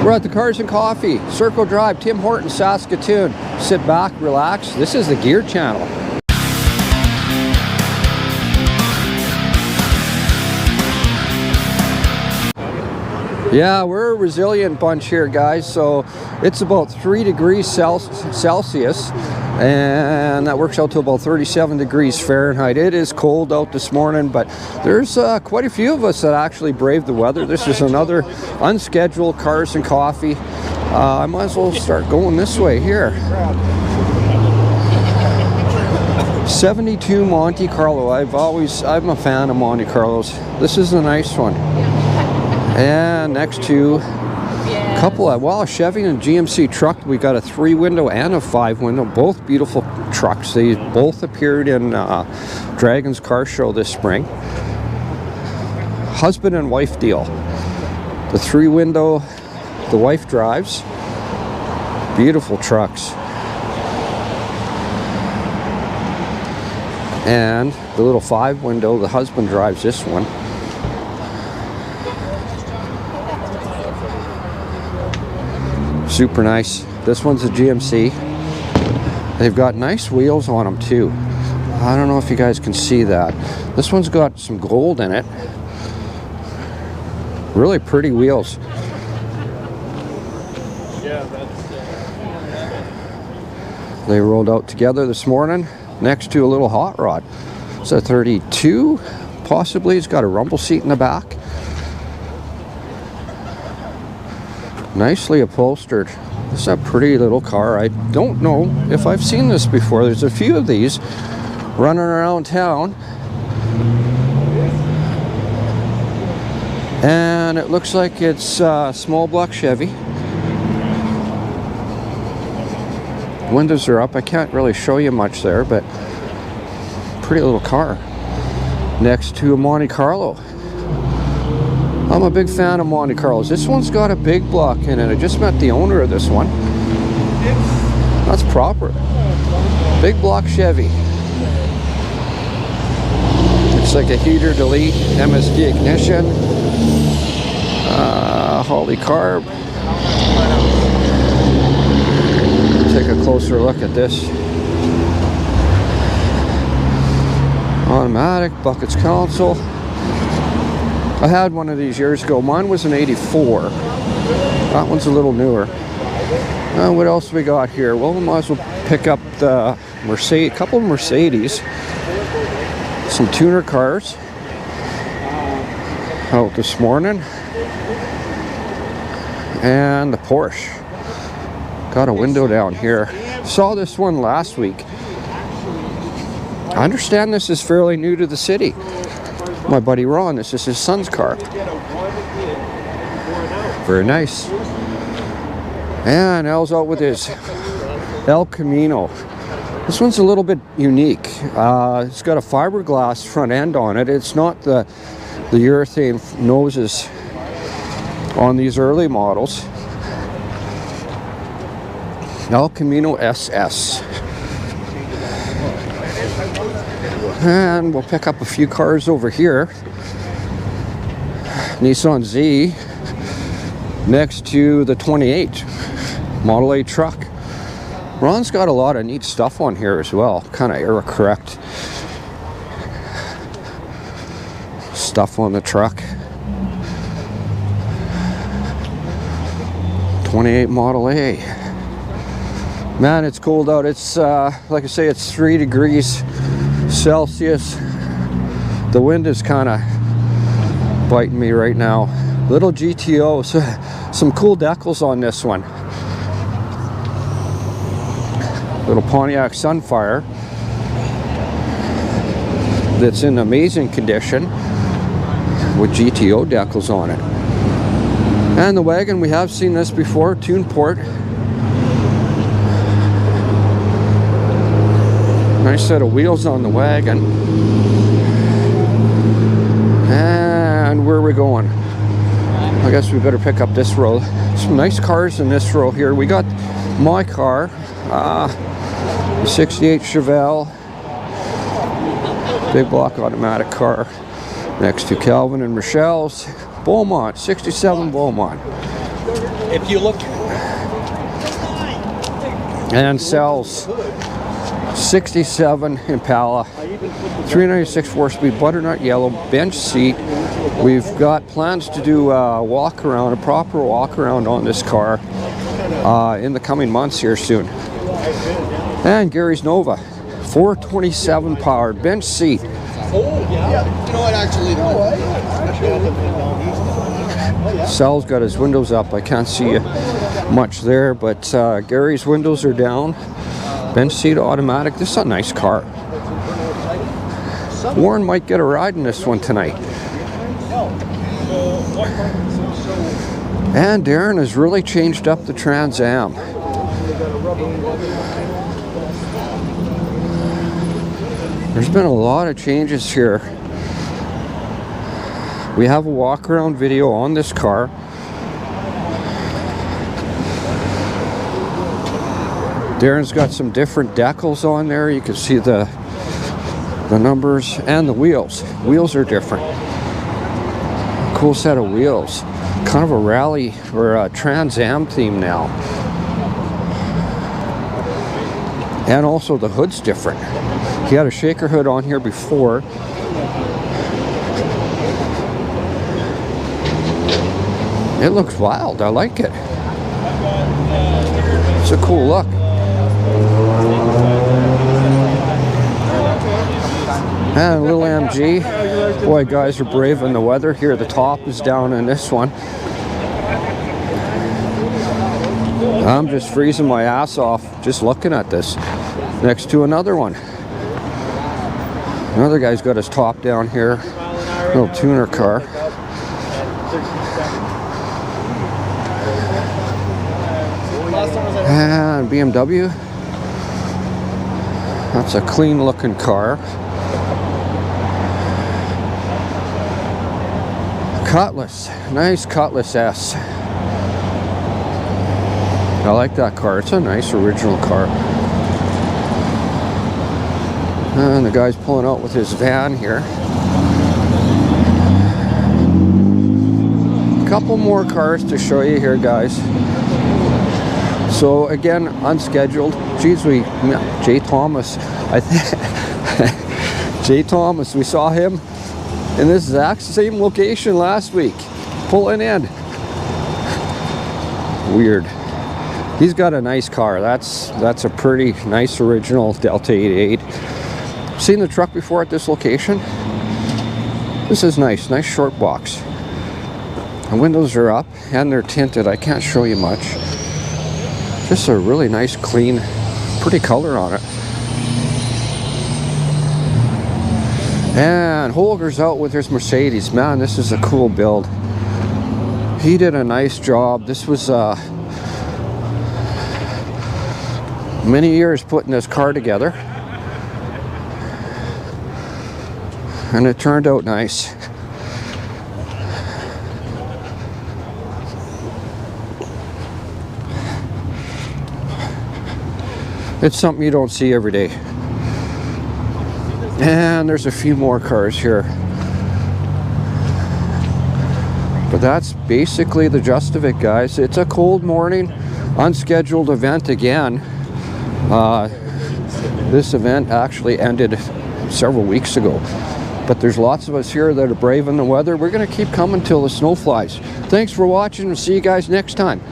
We're at the Cars and Coffee, Circle Drive, Tim Hortons, Saskatoon. Sit back, relax. This is the Gear Channel. Yeah, we're a resilient bunch here, guys. So it's about 3 degrees Celsius, and that works out to about 37 degrees Fahrenheit. It is cold out this morning, but there's quite a few of us that actually braved the weather. This is another unscheduled Cars and Coffee. I might as well start going this way here. 72 Monte Carlo. I'm a fan of Monte Carlos. This is a nice one. And next to a couple of, well, a Chevy and GMC truck. We got a 3-window and a 5-window, both beautiful trucks. They both appeared in Dragon's Car Show this spring. Husband and wife deal. The 3-window, the wife drives. Beautiful trucks. And the little 5-window, the husband drives this one. Super nice. This one's a GMC. They've got nice wheels on them too. I don't know if you guys can see that. This one's got some gold in it. Really pretty wheels. They rolled out together this morning next to a little hot rod. It's a 32, possibly. It's got a rumble seat in the back. Nicely upholstered. This is a pretty little car. I don't know if I've seen this before. There's a few of these running around town. And it looks like it's a small block Chevy. Windows are up. I can't really show you much there, but pretty little car. Next to a Monte Carlo. I'm a big fan of Monte Carlos. This one's got a big block in it. I just met the owner of this one. That's proper. Big block Chevy. Looks like a heater delete, MSD ignition, Holley carb. Take a closer look at this. Automatic, buckets console. I had one of these years ago. Mine was an 84. That one's a little newer. What else we got here? Well, we might as well pick up the Mercedes, couple of Mercedes, some tuner cars out this morning, and the Porsche. Got a window down here. Saw this one last week. I understand this is fairly new to the city. My buddy Ron, this is his son's car. Very nice. And Al's out with his El Camino. This one's a little bit unique. It's got a fiberglass front end on it. It's not the urethane noses on these early models. El Camino SS. And we'll pick up a few cars over here. Nissan Z next to the 28 Model A truck. Ron's got a lot of neat stuff on here as well. Kind of era correct stuff on the truck. 28 Model A. Man, it's cold out. It's like I say, it's 3 degrees Celsius. The wind is kind of biting me right now. Little GTO, so some cool decals on this one. Little Pontiac Sunfire that's in amazing condition with GTO decals on it. And the wagon, we have seen this before, Tune Port. Nice set of wheels on the wagon. And where are we going? I guess we better pick up this row. Some nice cars in this row here. We got my car, the 68 Chevelle, big block automatic car. Next to Calvin and Michelle's Beaumont, 67 Beaumont. If you look. And sells 67 Impala, 396 4-speed butternut yellow, bench seat. We've got plans to do a walk around, a proper walk around on this car in the coming months here soon. And Gary's Nova, 427 powered, bench seat. Oh, yeah. You know what, actually, Sal's got his windows up. I can't see much there, but Gary's windows are down. Bench seat automatic. This is a nice car. Warren might get a ride in this one tonight. And Darren has really changed up the Trans Am. There's been a lot of changes here. We have a walk around video on this car. Darren's got some different decals on there. You can see the numbers and the wheels. Wheels are different. Cool set of wheels. Kind of a rally or a Trans Am theme now. And also the hood's different. He had a shaker hood on here before. It looks wild. I like it. It's a cool look. And a little MG. Boy, guys are brave in the weather. Here, the top is down in this one. I'm just freezing my ass off just looking at this. Next to another one. Another guy's got his top down here. Little tuner car. And BMW. That's a clean looking car. Cutlass. Nice Cutlass S. I like that car. It's a nice original car. And the guy's pulling out with his van here. A couple more cars to show you here, guys. So again, unscheduled. Geez, Jay Thomas. I think Jay Thomas. We saw him in this exact same location last week, pulling in. Weird. He's got a nice car. That's a pretty nice original Delta 88. Seen the truck before at this location. This is nice. Nice short box. The windows are up and they're tinted. I can't show you much. Just a really nice, clean, pretty color on it. And Holger's out with his Mercedes. Man, this is a cool build. He did a nice job. This was many years putting this car together. And it turned out nice. It's something you don't see every day. And there's a few more cars here. But that's basically the gist of it, guys. It's a cold morning, unscheduled event again. This event actually ended several weeks ago. But there's lots of us here that are brave in the weather. We're going to keep coming till the snow flies. Thanks for watching and see you guys next time.